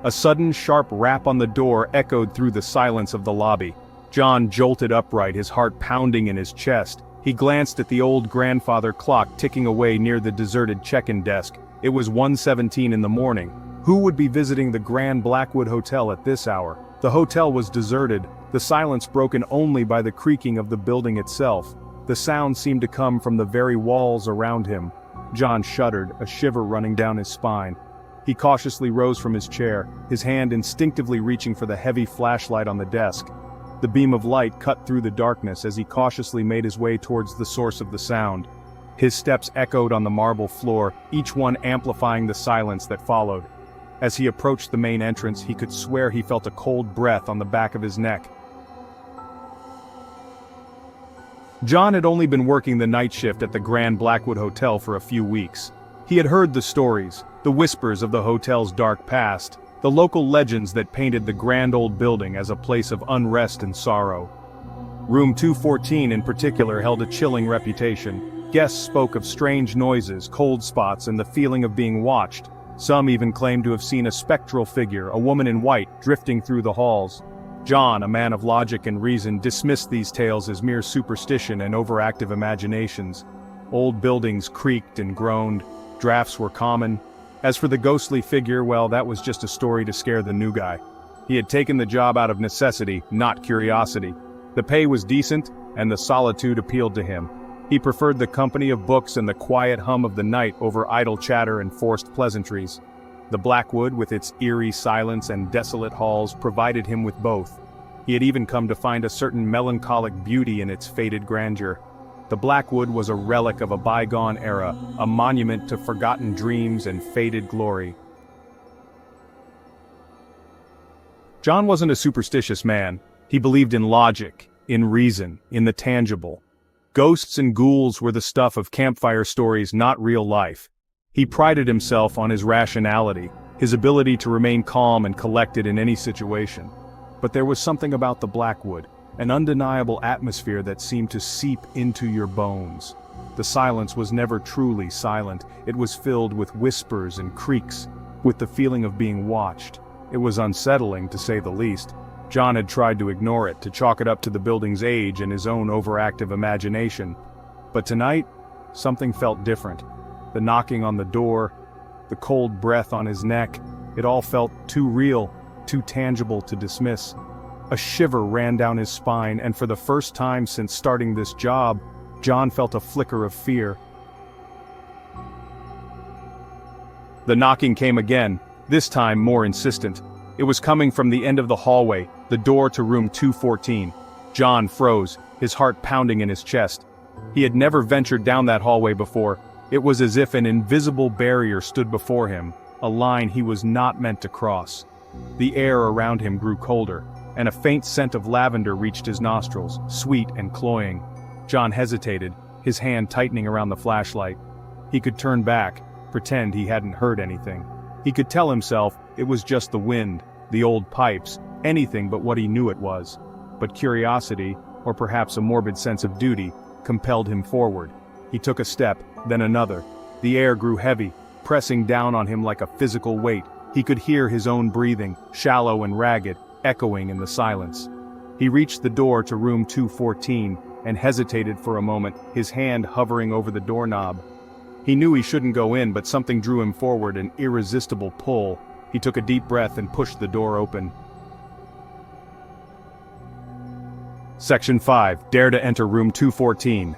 A sudden, sharp rap on the door echoed through the silence of the lobby. John jolted upright, his heart pounding in his chest. He glanced at the old grandfather clock ticking away near the deserted check-in desk. It was 1:17 in the morning. Who would be visiting the Grand Blackwood Hotel at this hour? The hotel was deserted, the silence broken only by the creaking of the building itself. The sound seemed to come from the very walls around him. John shuddered, a shiver running down his spine. He cautiously rose from his chair, his hand instinctively reaching for the heavy flashlight on the desk. The beam of light cut through the darkness as he cautiously made his way towards the source of the sound. His steps echoed on the marble floor, each one amplifying the silence that followed. As he approached the main entrance, he could swear he felt a cold breath on the back of his neck. John had only been working the night shift at the Grand Blackwood Hotel for a few weeks. He had heard the stories, the whispers of the hotel's dark past, the local legends that painted the grand old building as a place of unrest and sorrow. Room 214 in particular held a chilling reputation. Guests spoke of strange noises, cold spots, and the feeling of being watched. Some even claimed to have seen a spectral figure, a woman in white, drifting through the halls. John, a man of logic and reason, dismissed these tales as mere superstition and overactive imaginations. Old buildings creaked and groaned. Drafts were common. As for the ghostly figure, well, that was just a story to scare the new guy. He had taken the job out of necessity, not curiosity. The pay was decent, and the solitude appealed to him. He preferred the company of books and the quiet hum of the night over idle chatter and forced pleasantries. The Blackwood, with its eerie silence and desolate halls, provided him with both. He had even come to find a certain melancholic beauty in its faded grandeur. The Blackwood was a relic of a bygone era, a monument to forgotten dreams and faded glory. John wasn't a superstitious man. He believed in logic, in reason, in the tangible. Ghosts and ghouls were the stuff of campfire stories, not real life. He prided himself on his rationality, his ability to remain calm and collected in any situation. But there was something about the Blackwood, an undeniable atmosphere that seemed to seep into your bones. The silence was never truly silent. It was filled with whispers and creaks, with the feeling of being watched. It was unsettling, to say the least. John had tried to ignore it, to chalk it up to the building's age and his own overactive imagination. But tonight, something felt different. The knocking on the door, the cold breath on his neck, it all felt too real, too tangible to dismiss. A shiver ran down his spine, and for the first time since starting this job, John felt a flicker of fear. The knocking came again, this time more insistent. It was coming from the end of the hallway, the door to room 214. John froze, his heart pounding in his chest. He had never ventured down that hallway before. It was as if an invisible barrier stood before him, a line he was not meant to cross. The air around him grew colder, and a faint scent of lavender reached his nostrils, sweet and cloying. John hesitated, his hand tightening around the flashlight. He could turn back, pretend he hadn't heard anything. He could tell himself it was just the wind, the old pipes, anything but what he knew it was. But curiosity, or perhaps a morbid sense of duty, compelled him forward. He took a step, then another. The air grew heavy, pressing down on him like a physical weight. He could hear his own breathing, shallow and ragged, echoing in the silence. He reached the door to room 214, and hesitated for a moment, his hand hovering over the doorknob. He knew he shouldn't go in, but something drew him forward, an irresistible pull. He took a deep breath and pushed the door open. Section 5. Dare to enter room 214.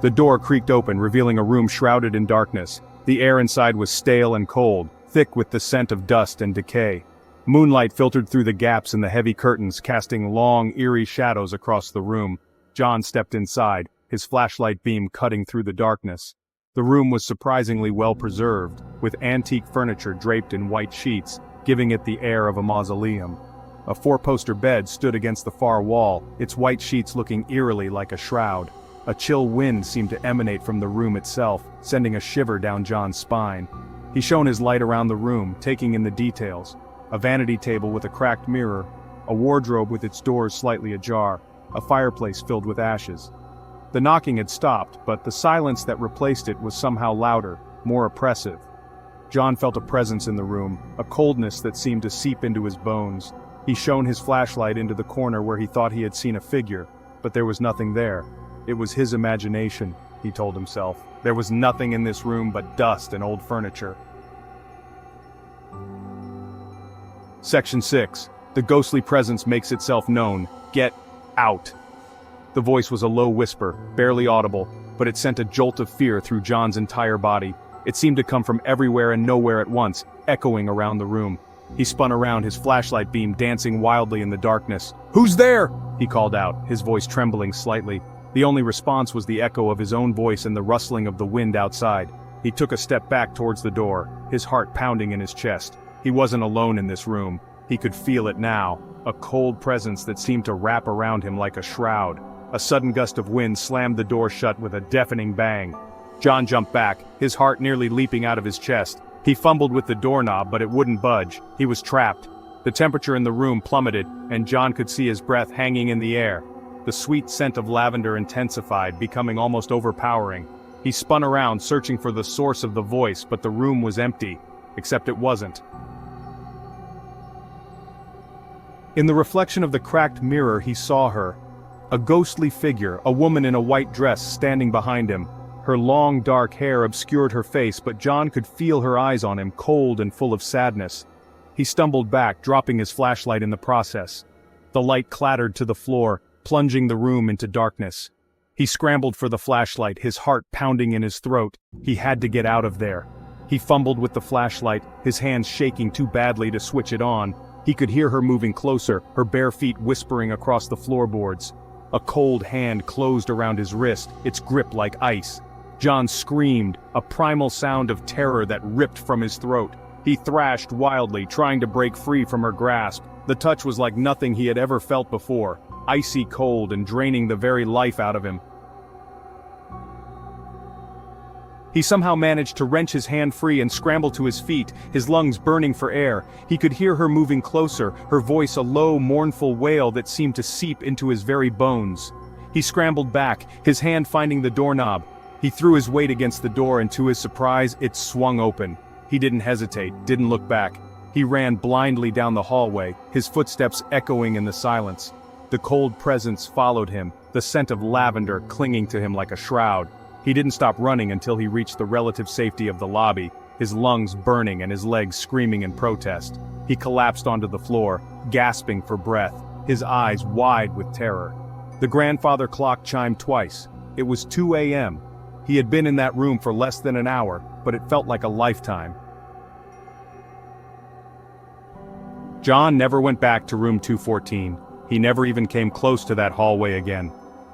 The door creaked open, revealing a room shrouded in darkness. The air inside was stale and cold, thick with the scent of dust and decay. Moonlight filtered through the gaps in the heavy curtains, casting long, eerie shadows across the room. John stepped inside, his flashlight beam cutting through the darkness. The room was surprisingly well preserved, with antique furniture draped in white sheets, giving it the air of a mausoleum. A four-poster bed stood against the far wall, its white sheets looking eerily like a shroud. A chill wind seemed to emanate from the room itself, sending a shiver down John's spine. He shone his light around the room, taking in the details. A vanity table with a cracked mirror, a wardrobe with its doors slightly ajar, a fireplace filled with ashes. The knocking had stopped, but the silence that replaced it was somehow louder, more oppressive. John felt a presence in the room, a coldness that seemed to seep into his bones. He shone his flashlight into the corner where he thought he had seen a figure, but there was nothing there. It was his imagination, he told himself. There was nothing in this room but dust and old furniture. Section 6. The ghostly presence makes itself known. Get out. The voice was a low whisper, barely audible, but it sent a jolt of fear through John's entire body. It seemed to come from everywhere and nowhere at once, echoing around the room. He spun around, his flashlight beam dancing wildly in the darkness. "Who's there?" he called out, his voice trembling slightly. The only response was the echo of his own voice and the rustling of the wind outside. He took a step back towards the door, his heart pounding in his chest. He wasn't alone in this room. He could feel it now, a cold presence that seemed to wrap around him like a shroud. A sudden gust of wind slammed the door shut with a deafening bang. John jumped back, his heart nearly leaping out of his chest. He fumbled with the doorknob, but it wouldn't budge. He was trapped. The temperature in the room plummeted, and John could see his breath hanging in the air. The sweet scent of lavender intensified, becoming almost overpowering. He spun around, searching for the source of the voice, but the room was empty. Except it wasn't. In the reflection of the cracked mirror he saw her. A ghostly figure, a woman in a white dress standing behind him. Her long dark hair obscured her face, but John could feel her eyes on him, cold and full of sadness. He stumbled back, dropping his flashlight in the process. The light clattered to the floor, plunging the room into darkness. He scrambled for the flashlight, his heart pounding in his throat. He had to get out of there. He fumbled with the flashlight, his hands shaking too badly to switch it on. He could hear her moving closer, her bare feet whispering across the floorboards. A cold hand closed around his wrist, its grip like ice. John screamed, a primal sound of terror that ripped from his throat. He thrashed wildly, trying to break free from her grasp. The touch was like nothing he had ever felt before, icy cold and draining the very life out of him. He somehow managed to wrench his hand free and scramble to his feet, his lungs burning for air. He could hear her moving closer, her voice a low, mournful wail that seemed to seep into his very bones. He scrambled back, his hand finding the doorknob. He threw his weight against the door and to his surprise, it swung open. He didn't hesitate, didn't look back. He ran blindly down the hallway, his footsteps echoing in the silence. The cold presence followed him, the scent of lavender clinging to him like a shroud. He didn't stop running until he reached the relative safety of the lobby, his lungs burning and his legs screaming in protest. He collapsed onto the floor, gasping for breath, his eyes wide with terror. The grandfather clock chimed twice. It was 2 a.m. He had been in that room for less than an hour, but it felt like a lifetime. John never went back to room 214. He never even came close to that hallway again.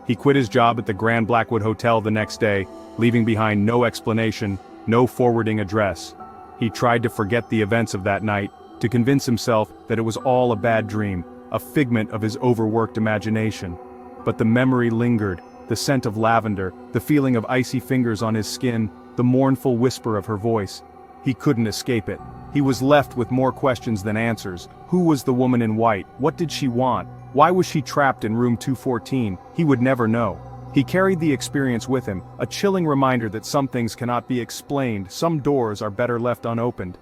He quit his job at the Grand Blackwood Hotel the next day, leaving behind no explanation, no forwarding address. He tried to forget the events of that night, to convince himself that it was all a bad dream, a figment of his overworked imagination. But the memory lingered, the scent of lavender, the feeling of icy fingers on his skin, the mournful whisper of her voice. He couldn't escape it. He was left with more questions than answers. Who was the woman in white? What did she want? Why was she trapped in room 214? He would never know. He carried the experience with him, a chilling reminder that some things cannot be explained, some doors are better left unopened.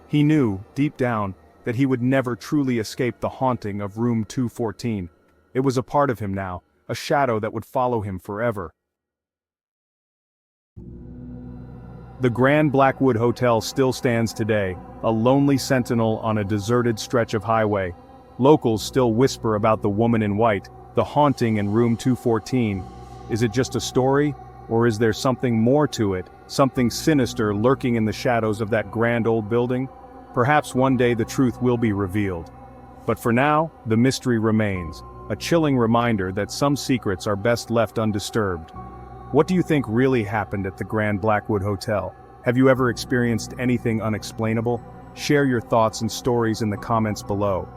He knew, deep down, that he would never truly escape the haunting of room 214. It was a part of him now, a shadow that would follow him forever. The Grand Blackwood Hotel still stands today, a lonely sentinel on a deserted stretch of highway. Locals still whisper about the woman in white, the haunting in room 214. Is it just a story, or is there something more to it, something sinister lurking in the shadows of that grand old building? Perhaps one day the truth will be revealed. But for now, the mystery remains, a chilling reminder that some secrets are best left undisturbed. What do you think really happened at the Grand Blackwood Hotel? Have you ever experienced anything unexplainable? Share your thoughts and stories in the comments below.